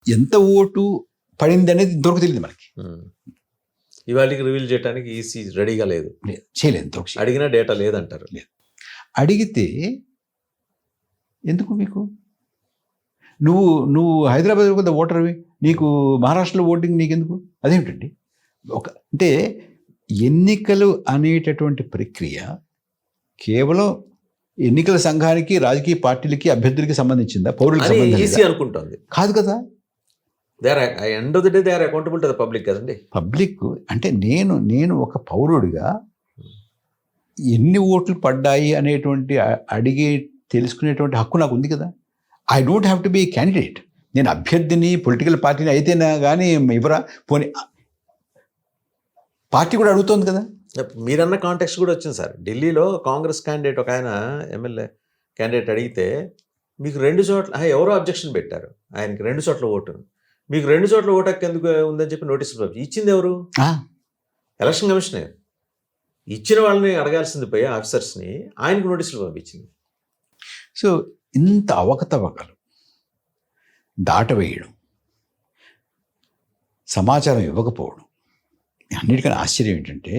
ఎంత ఓటు పడింది అనేది ఇంతవరకు తెలియదు మనకి. ఇవాళకి రివీల్ చేయడానికి ఈసీ రెడీగా లేదు, చేయలేదు ఇంతవరకు. అడిగినా డేటా లేదంటారు. అడిగితే ఎందుకు మీకు, నువ్వు హైదరాబాద్ కొంత ఓటర్వి, నీకు మహారాష్ట్రలో ఓటింగ్ నీకెందుకు? అదేమిటండి అంటే ఎన్నికలు అనేటటువంటి ప్రక్రియ కేవలం ఎన్నికల సంఘానికి, రాజకీయ పార్టీలకి, అభ్యర్థులకి సంబంధించిందా? పౌరులకు సంబంధించిందా? ఈసీ అనుకుంటుంది. కాదు కదా. End of the day they are accountable to the public కదండి. పబ్లిక్ అంటే నేను ఒక పౌరుడిగా ఎన్ని ఓట్లు పడ్డాయి అనేటువంటి అడిగి తెలుసుకునేటువంటి హక్కు నాకు ఉంది కదా. I don't have to be candidate. నేను అభ్యర్థిని, పొలిటికల్ పార్టీని అయితేనా కానీ ఇవ్వరా? పోనీ పార్టీ కూడా అడుగుతోంది కదా. మీరన్న కాంటెక్స్ట్ కూడా వచ్చింది సార్. ఢిల్లీలో కాంగ్రెస్ క్యాండిడేట్ ఒక ఆయన ఎమ్మెల్యే క్యాండిడేట్ అడిగితే మీకు 2 చోట్ల ఎవరో అబ్జెక్షన్ పెట్టారు, ఆయనకి 2 చోట్ల ఓటు, మీకు 2 చోట్ల ఓటు హక్కు ఎందుకు ఉందని చెప్పి నోటీసులు పంపి ఇచ్చింది ఎవరు? ఎలక్షన్ కమిషనే. ఇచ్చిన వాళ్ళని అడగాల్సింది పోయి ఆఫీసర్స్ని, ఆయనకు నోటీసులు పంపించింది. సో ఇంత అవకతవకలు, దాటవేయడం, సమాచారం ఇవ్వకపోవడం, అన్నిటికన్నా ఆశ్చర్యం ఏంటంటే